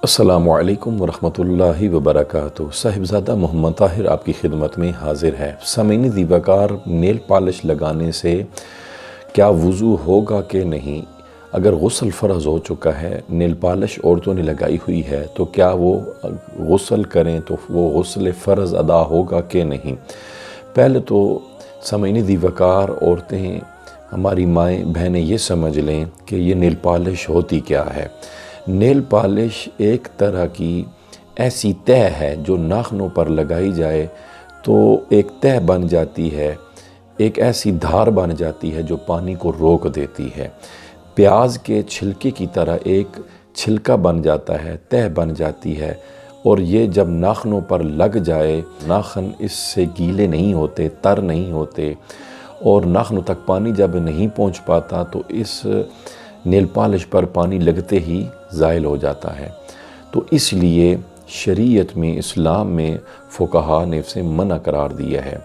السلام علیکم ورحمۃ اللہ وبرکاتہ۔ صاحبزادہ محمد طاہر آپ کی خدمت میں حاضر ہے۔ سامعین دیوکار، نیل پالش لگانے سے کیا وضو ہوگا کہ نہیں؟ اگر غسل فرض ہو چکا ہے، نیل پالش عورتوں نے لگائی ہوئی ہے، تو کیا وہ غسل کریں تو وہ غسل فرض ادا ہوگا کہ نہیں؟ پہلے تو سامعین دیوکار، عورتیں، ہماری مائیں بہنیں یہ سمجھ لیں کہ یہ نیل پالش ہوتی کیا ہے۔ نیل پالش ایک طرح کی ایسی تہ ہے جو ناخنوں پر لگائی جائے تو ایک تہ بن جاتی ہے، ایک ایسی دھار بن جاتی ہے جو پانی کو روک دیتی ہے۔ پیاز کے چھلکے کی طرح ایک چھلکا بن جاتا ہے، تہ بن جاتی ہے، اور یہ جب ناخنوں پر لگ جائے، ناخن اس سے گیلے نہیں ہوتے، تر نہیں ہوتے، اور ناخنوں تک پانی جب نہیں پہنچ پاتا تو اس نیل پالش پر پانی لگتے ہی زائل ہو جاتا ہے۔ تو اس لیے شریعت میں، اسلام میں فقہا نے اسے منع قرار دیا ہے۔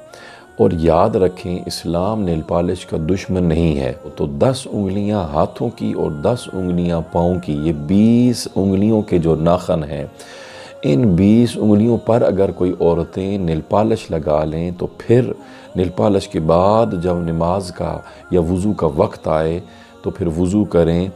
اور یاد رکھیں، اسلام نیل پالش کا دشمن نہیں ہے۔ تو 10 انگلیاں ہاتھوں کی اور 10 انگلیاں پاؤں کی، یہ 20 انگلیوں کے جو ناخن ہیں، ان 20 انگلیوں پر اگر کوئی عورتیں نیل پالش لگا لیں تو پھر نیل پالش کے بعد جب نماز کا یا وضو کا وقت آئے تو پھر وضو کریں۔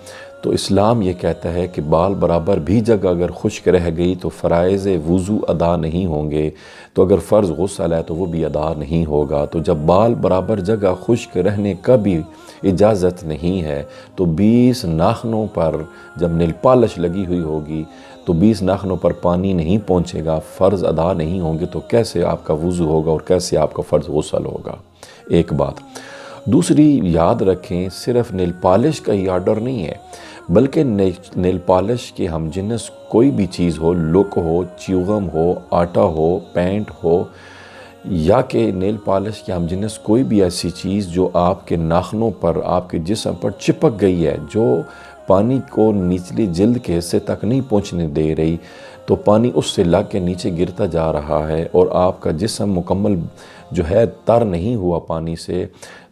تو اسلام یہ کہتا ہے کہ بال برابر بھی جگہ اگر خشک رہ گئی تو فرائض وضو ادا نہیں ہوں گے، تو اگر فرض غسل ہے تو وہ بھی ادا نہیں ہوگا۔ تو جب بال برابر جگہ خشک رہنے کا بھی اجازت نہیں ہے تو 20 ناخنوں پر جب نیل پالش لگی ہوئی ہوگی تو 20 ناخنوں پر پانی نہیں پہنچے گا، فرض ادا نہیں ہوں گے، تو کیسے آپ کا وضو ہوگا اور کیسے آپ کا فرض غسل ہوگا؟ ایک بات۔ دوسری، یاد رکھیں، صرف نیل پالش کا ہی آرڈر نہیں ہے، بلکہ نیل پالش کے ہم جنس کوئی بھی چیز ہو، لک ہو، چیوغم ہو، آٹا ہو، پینٹ ہو، یا کہ نیل پالش کے ہم جنس کوئی بھی ایسی چیز جو آپ کے ناخنوں پر، آپ کے جسم پر چپک گئی ہے، جو پانی کو نچلی جلد کے حصے تک نہیں پہنچنے دے رہی، تو پانی اس سے لگ کے نیچے گرتا جا رہا ہے اور آپ کا جسم مکمل جو ہے تر نہیں ہوا پانی سے،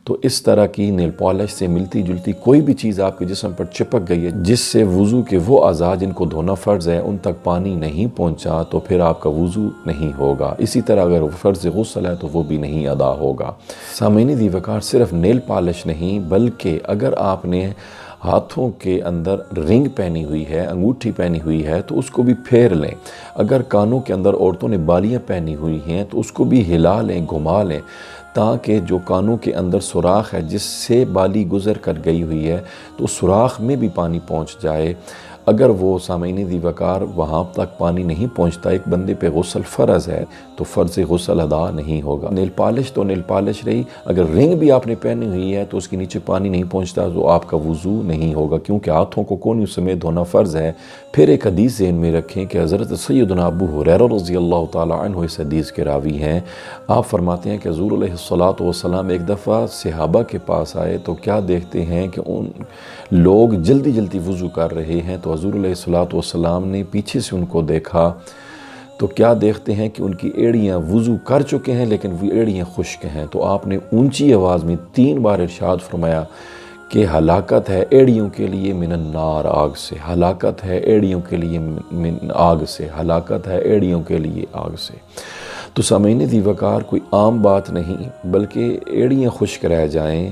تو اس طرح کی نیل پالش سے ملتی جلتی کوئی بھی چیز آپ کے جسم پر چپک گئی ہے جس سے وضو کے وہ اعضاء جن کو دھونا فرض ہے ان تک پانی نہیں پہنچا، تو پھر آپ کا وضو نہیں ہوگا۔ اسی طرح اگر فرض غسل ہے تو وہ بھی نہیں ادا ہوگا۔ سامعین دیوکار، صرف نیل پالش نہیں، بلکہ اگر آپ نے ہاتھوں کے اندر رنگ پہنی ہوئی ہے، انگوٹھی پہنی ہوئی ہے، تو اس کو بھی پھیر لیں۔ اگر کانوں کے اندر عورتوں نے بالیاں پہنی ہوئی ہیں تو اس کو بھی ہلا لیں، گھما لیں، تاکہ جو کانوں کے اندر سوراخ ہے جس سے بالی گزر کر گئی ہوئی ہے تو سوراخ میں بھی پانی پہنچ جائے۔ اگر وہ سامعین دیوکار وہاں تک پانی نہیں پہنچتا، ایک بندے پہ غسل فرض ہے تو فرض غسل ادا نہیں ہوگا۔ نیل پالش تو نیل پالش رہی، اگر رنگ بھی آپ نے پہنی ہوئی ہے تو اس کے نیچے پانی نہیں پہنچتا تو آپ کا وضو نہیں ہوگا، کیونکہ ہاتھوں کو کونیوں سمیت دھونا فرض ہے۔ پھر ایک حدیث ذہن میں رکھیں کہ حضرت سیدنا ابو ہریرہ رضی اللہ تعالیٰ عنہ اس حدیث کے راوی ہیں۔ آپ فرماتے ہیں کہ حضور علیہ الصلاۃ ایک دفعہ صحابہ کے پاس آئے تو کیا دیکھتے ہیں کہ ان لوگ جلدی جلدی وضو کر رہے ہیں، تو حضور علیہ الصلاۃ نے پیچھے سے ان کو دیکھا تو کیا دیکھتے ہیں کہ ان کی ایڑیاں وضو کر چکے ہیں لیکن وہ ایڑیاں خشک ہیں۔ تو آپ نے اونچی آواز میں 3 بار ارشاد فرمایا کہ ہلاکت ہے ایڑیوں کے لیے من النار، آگ سے، ہلاکت ہے ایڑیوں کے لیے آگ سے، ہلاکت ہے ایڑیوں کے لیے آگ سے۔ تو سامعین دیوکار، کوئی عام بات نہیں، بلکہ ایڑیاں خشک رہ جائیں،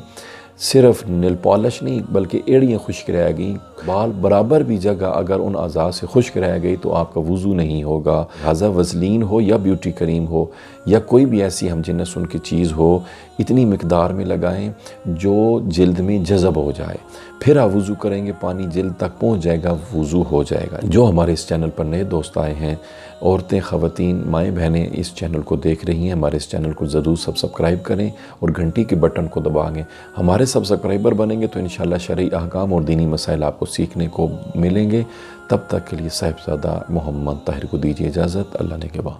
صرف نیل پالش نہیں بلکہ ایڑیاں خشک رہ گئیں، بال برابر بھی جگہ اگر ان اعضاء سے خشک رہ گئی تو آپ کا وضو نہیں ہوگا۔ لہٰذا وزلین ہو یا بیوٹی کریم ہو یا کوئی بھی ایسی ہم جنس ان کی چیز ہو، اتنی مقدار میں لگائیں جو جلد میں جذب ہو جائے، پھر آپ وضو کریں گے، پانی جلد تک پہنچ جائے گا، وضو ہو جائے گا۔ جو ہمارے اس چینل پر نئے دوست آئے ہیں، عورتیں، خواتین، مائیں بہنیں اس چینل کو دیکھ رہی ہیں، ہمارے اس چینل کو ضرور سبسکرائب کریں اور گھنٹی کے بٹن کو دبائیں۔ ہمارے سبسکرائبر بنیں گے تو انشاءاللہ شرعی احکام اور دینی مسائل آپ کو سیکھنے کو ملیں گے۔ تب تک کے لیے صاحبزادہ محمد طاہر کو دیجیے اجازت۔ اللہ نے کے بعد۔